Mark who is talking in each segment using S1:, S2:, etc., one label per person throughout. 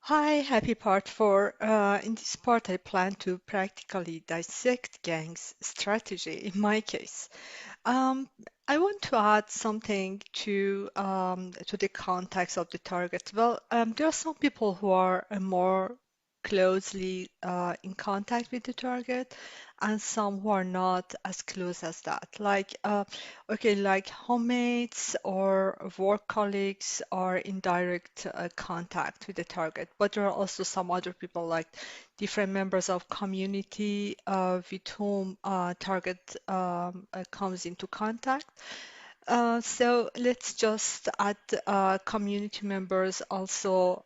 S1: Hi, happy part 4. In this part, I plan to practically dissect gangs strategy in my case. Um, I want to add something to the context of the target. Well, there are some people who are more closely in contact with the target, and some who are not as close as that. Like homemates or work colleagues are in direct contact with the target. But there are also some other people, like different members of community with whom target comes into contact. So let's just add community members also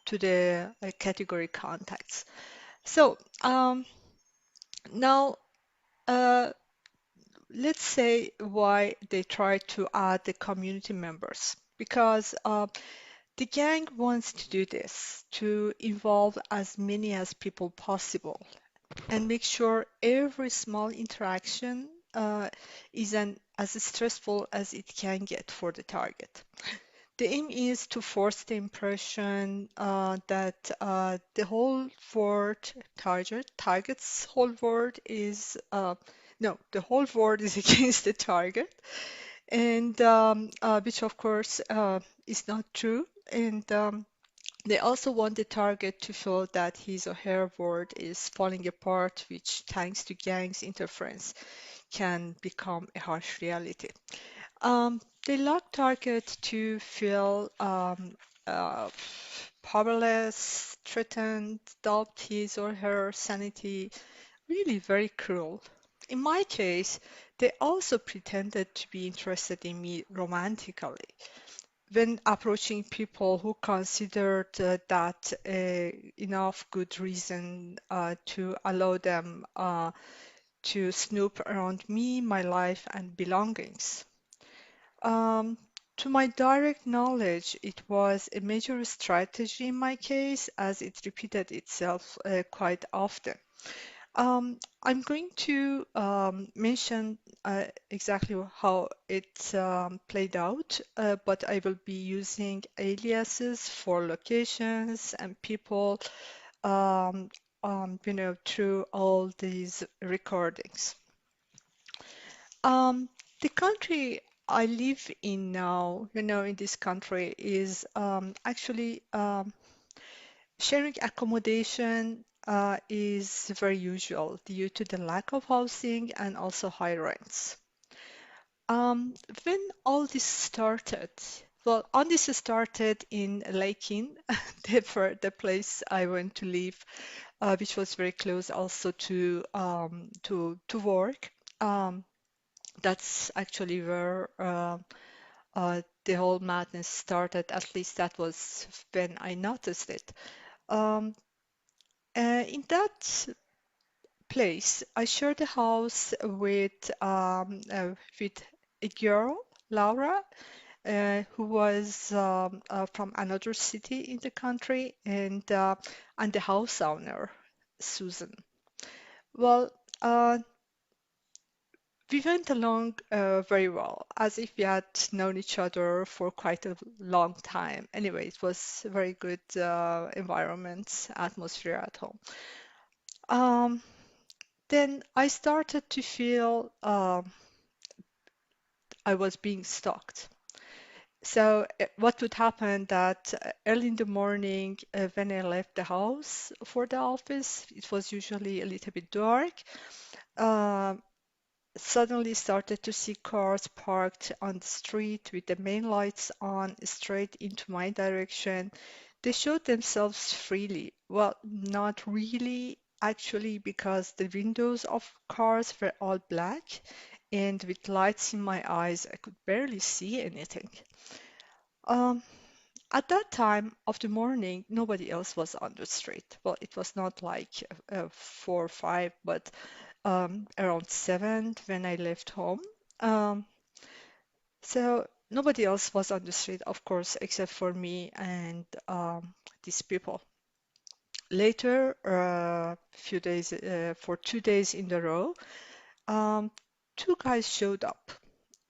S1: to the category contacts. So now uh, let's say why they try to add the community members. Because the gang wants to do this to involve as many as people possible and make sure every small interaction isn't as stressful as it can get for the target. The aim is to force the impression that the whole world target's whole world is no, the whole world is against the target, and which of course is not true. And they also want the target to feel that his or her world is falling apart, which, thanks to gangs' interference, can become a harsh reality. They like target to feel uh, powerless, threatened, doubt his or her sanity, really very cruel. In my case, they also pretended to be interested in me romantically when approaching people who considered that enough good reason to allow them to snoop around me, my life, and belongings. Um, to my direct knowledge, it was a major strategy in my case as it repeated itself quite often. I'm going to mention exactly how it played out, but I will be using aliases for locations and people, um, through all these recordings. Um, the country I live in now, in this country is actually sharing accommodation is very usual due to the lack of housing and also high rents. Um, when all this started, well, all this started in Lakin, the place I went to live, which was very close also to work. Um, that's actually where the whole madness started. At least that was when I noticed it. Um, in that place, I shared a house with a girl, Laura, who was from another city in the country, and the house owner, Susan. Well, we went along very well, as if we had known each other for quite a long time. Anyway, it was a very good environment, atmosphere at home. Um, then I started to feel I was being stalked. So what would happen that early in the morning when I left the house for the office, it was usually a little bit dark. Uh, Suddenly started to see cars parked on the street with the main lights on straight into my direction. They showed themselves freely. Well, not really, actually, because the windows of cars were all black, and with lights in my eyes, I could barely see anything. Um, at that time of the morning, nobody else was on the street. Well, it was not like 4 or 5, but around 7 when I left home. Um, so nobody else was on the street, of course, except for me and these people. Later, for 2 days in a row, um, two guys showed up.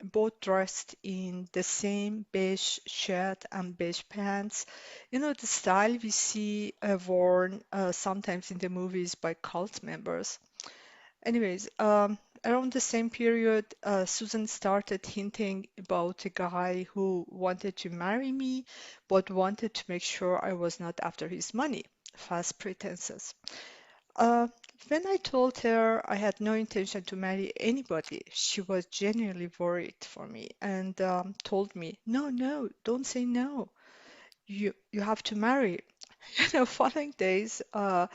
S1: both dressed in the same beige shirt and beige pants. You know, the style we see worn sometimes in the movies by cult members. Anyways, around the same period, Susan started hinting about a guy who wanted to marry me, but wanted to make sure I was not after his money. Fast pretenses. Uh, when I told her I had no intention to marry anybody, she was genuinely worried for me and told me, "No, no, don't say no. You have to marry." You know, following days, uh,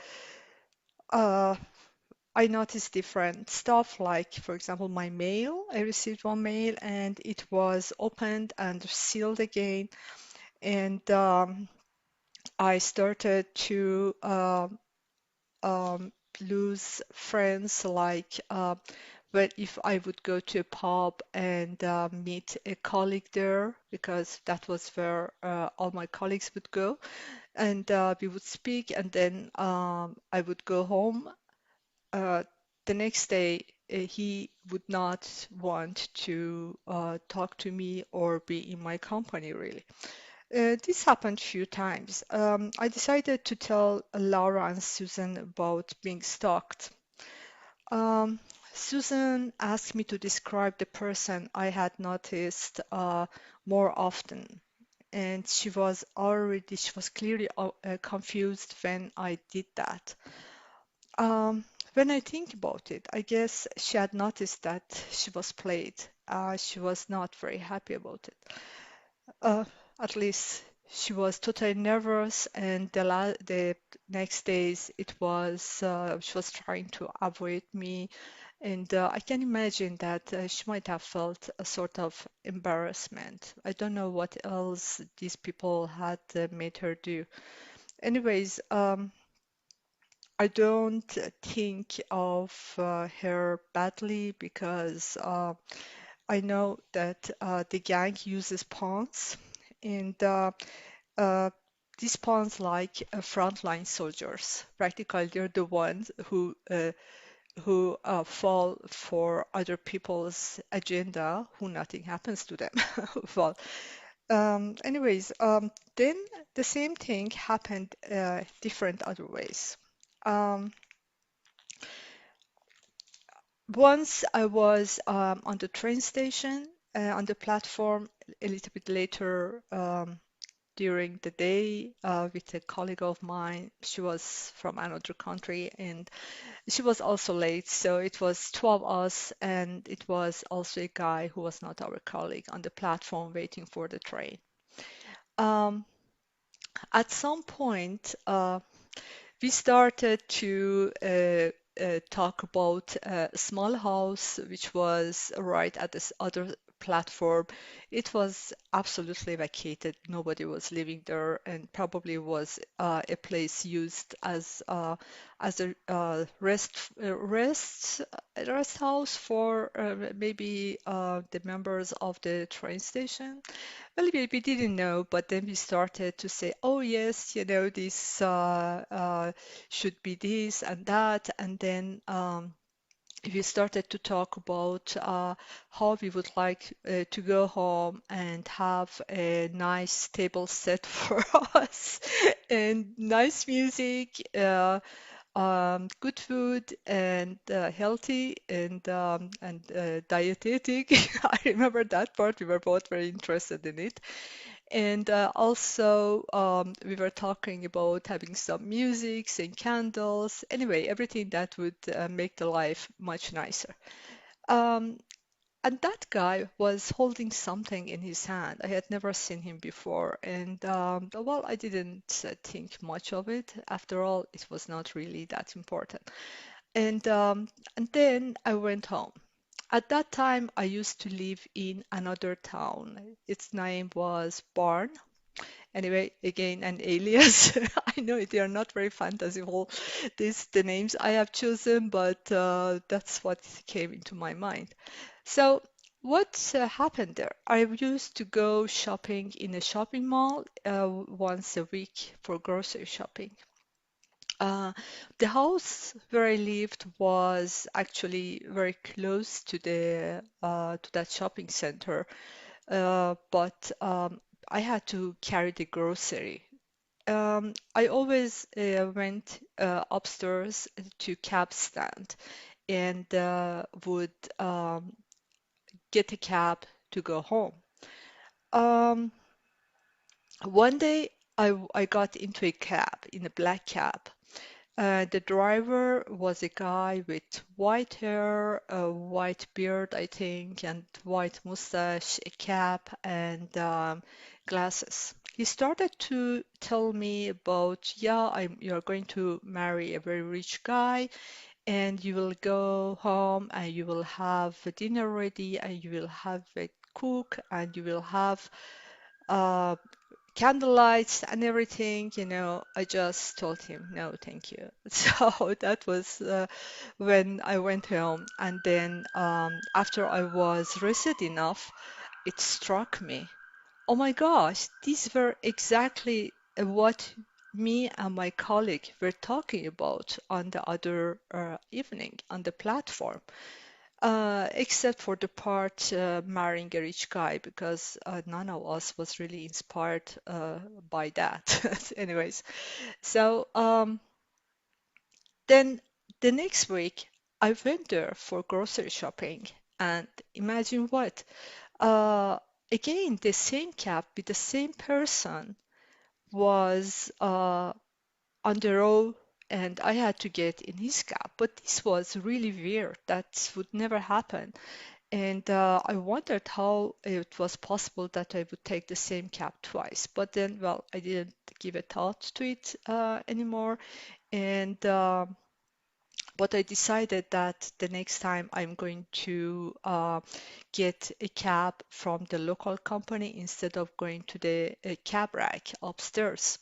S1: I noticed different stuff, like, for example, my mail. I received one mail and it was opened and sealed again. And I started to um, lose friends, like when if I would go to a pub and meet a colleague there, because that was where all my colleagues would go, and we would speak, and then I would go home. uh, the next day, he would not want to talk to me or be in my company, really. This happened a few times. I decided to tell Laura and Susan about being stalked. Um, Susan asked me to describe the person I had noticed more often, and she was clearly confused when I did that. Um, when I think about it, I guess she had noticed that she was played. She was not very happy about it. Uh, at least she was totally nervous, and the next days it was she was trying to avoid me, and I can imagine that she might have felt a sort of embarrassment. I don't know what else these people had made her do. Anyways, I don't think of her badly because I know that the gang uses pawns, and uh, these pawns like frontline soldiers. Practically, they're the ones who fall for other people's agenda, who nothing happens to them. Well, anyways, then the same thing happened different other ways. Um, Once I was on the train station, on the platform, a little bit later during the day with a colleague of mine. She was from another country and she was also late. So it was two of us, and it was also a guy who was not our colleague on the platform waiting for the train. Um, at some point, we started to talk about a small house which was right at this other platform. It was absolutely vacated. Nobody was living there, and probably was a place used as a rest house for maybe the members of the train station. Well, we didn't know, but then we started to say, oh, yes, you know, this should be this and that. And then we started to talk about how we would like to go home and have a nice table set for us and nice music. Good food and healthy and dietetic. I remember that part. We were both very interested in it. And also, we were talking about having some music and candles. Anyway, everything that would make the life much nicer. Um, and that guy was holding something in his hand. I had never seen him before. And well, I didn't think much of it. After all, it was not really that important. And then I went home. At that time, I used to live in another town. Its name was Barn. Anyway, again, an alias. I know they are not very fantasyful, these the names I have chosen, but that's what came into my mind. So, what happened there? I used to go shopping in a shopping mall once a week for grocery shopping. Uh, the house where I lived was actually very close to the to that shopping center, but I had to carry the grocery. I always went upstairs to cab stand and would get a cab to go home. Um, One day I got into a cab, in a black cab. The driver was a guy with white hair, a white beard, I think, and white mustache, a cap, and glasses. He started to tell me about, yeah, you're going to marry a very rich guy, and you will go home and you will have a dinner ready, and you will have a cook, and you will have uh, candlelights and everything, I just told him, no, thank you. So that was when I went home. And then after I was rested enough, it struck me. Oh my gosh, these were exactly what me and my colleague were talking about on the other evening on the platform. Except for the part marrying a rich guy, because none of us was really inspired by that. Anyways, so then the next week I went there for grocery shopping, and imagine what? Uh, Again, the same cab with the same person was on the road, and I had to get in his cab. But this was really weird. That would never happen. And I wondered how it was possible that I would take the same cab twice. But then, well, I didn't give a thought to it anymore. And but I decided that the next time I'm going to get a cab from the local company instead of going to the cab rack upstairs.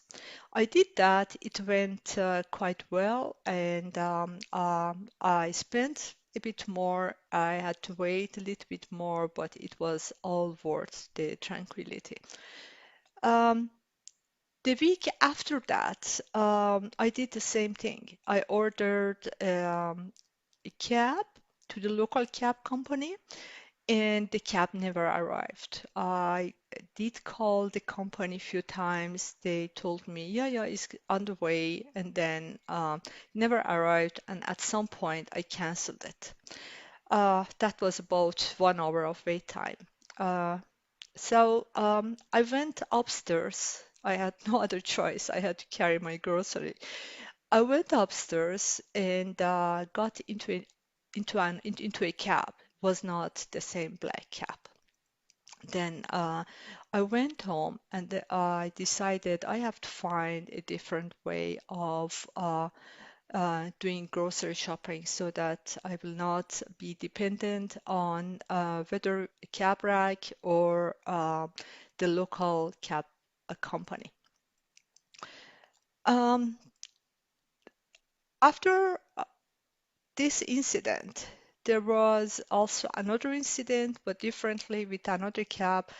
S1: I did that. It went quite well, and I spent a bit more. I had to wait a little bit more, but it was all worth the tranquility. Um, the week after that, I did the same thing. I ordered a cab to the local cab company, and the cab never arrived. I did call the company a few times. They told me, yeah, yeah, it's on the way, and then never arrived. And at some point, I canceled it. That was about 1 hour of wait time. Uh, so I went upstairs. I had no other choice. I had to carry my grocery. I went upstairs and got into a cab. Was not the same black cab. Then I went home and I decided I have to find a different way of doing grocery shopping so that I will not be dependent on whether a cab rack or the local cab company. Um, After this incident, there was also another incident, but differently with another cab,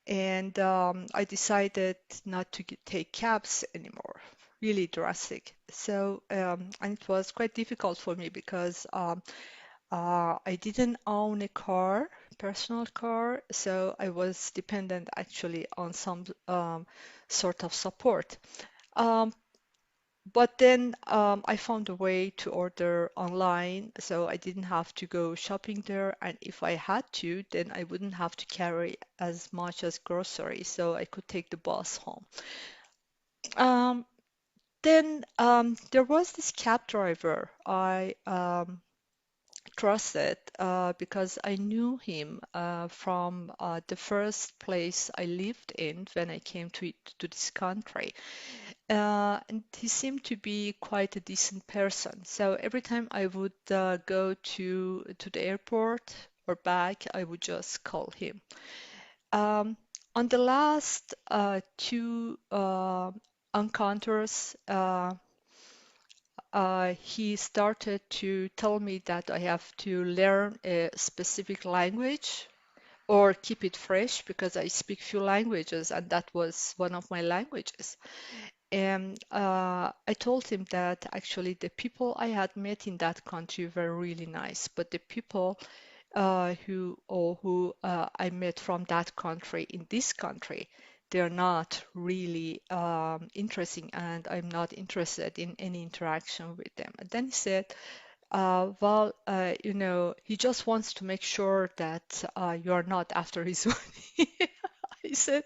S1: and I decided not to take cabs anymore. Really drastic. So, and it was quite difficult for me because I didn't own a car, personal car, so I was dependent actually on some sort of support. Um, but then I found a way to order online, so I didn't have to go shopping there. And if I had to, then I wouldn't have to carry as much as groceries, so I could take the bus home. Um, then there was this cab driver I trusted because I knew him from the first place I lived in when I came to this country. And he seemed to be quite a decent person. So every time I would go to the airport or back, I would just call him. Um, on the last two encounters, he started to tell me that I have to learn a specific language or keep it fresh because I speak few languages, and that was one of my languages. And I told him that actually the people I had met in that country were really nice, but the people who I met from that country in this country, they're not really interesting, and I'm not interested in any interaction with them. And then he said, he just wants to make sure that you're not after his money. I said,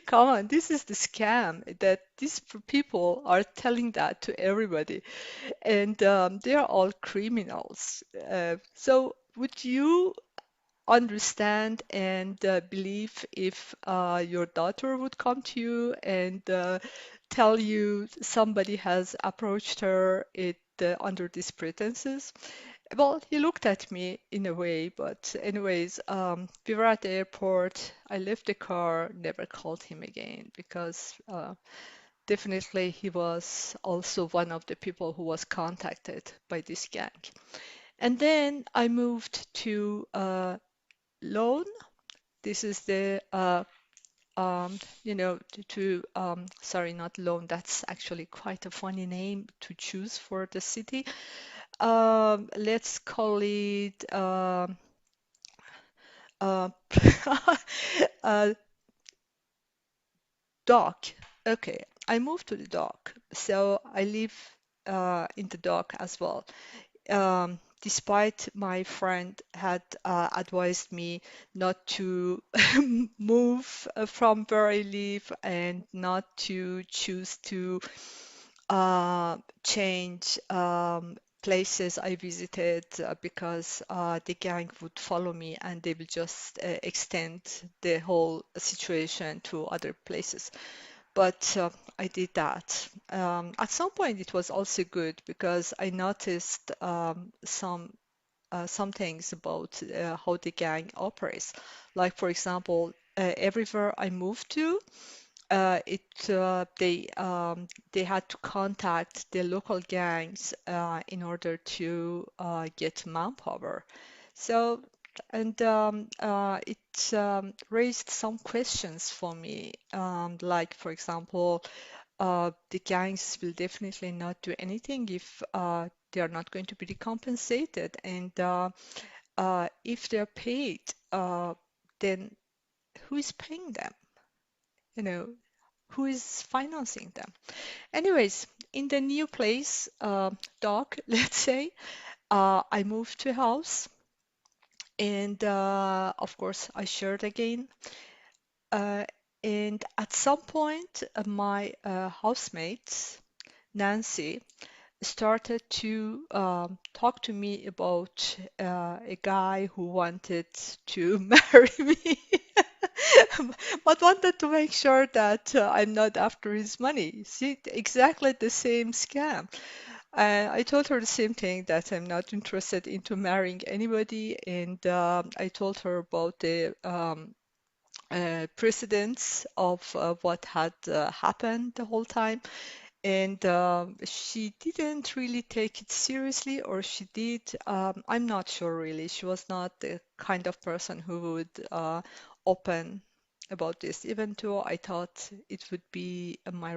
S1: come on, this is the scam that these people are telling that to everybody, and they are all criminals. So would you understand and believe if your daughter would come to you and tell you somebody has approached her under these pretenses? Well, he looked at me in a way, but anyways, we were at the airport. I left the car, never called him again because definitely he was also one of the people who was contacted by this gang. And then I moved to loan. This is the sorry, not loan. That's actually quite a funny name to choose for the city. Let's call it uh, uh, dock. Okay, I moved to the dock, so I live in the dock as well. Despite my friend had advised me not to move from where I live and not to choose to change places I visited because the gang would follow me and they will just extend the whole situation to other places. But I did that. At some point, it was also good because I noticed some things about how the gang operates. Like, for example, everywhere I moved to, it they had to contact the local gangs in order to get manpower. So, and it raised some questions for me, like for example, the gangs will definitely not do anything if they are not going to be compensated, and if they're paid, then who is paying them? You know, who is financing them? Anyways, in the new place, doc, let's say, I moved to a house, and of course, I shared again. Uh, and at some point, my housemate, Nancy, started to talk to me about a guy who wanted to marry me, but wanted to make sure that I'm not after his money. See, exactly the same scam. I told her the same thing, that I'm not interested into marrying anybody, and I told her about the precedents of what had happened the whole time. And she didn't really take it seriously, or she did. I'm not sure really. She was not the kind of person who would open about this, even though I thought it would be my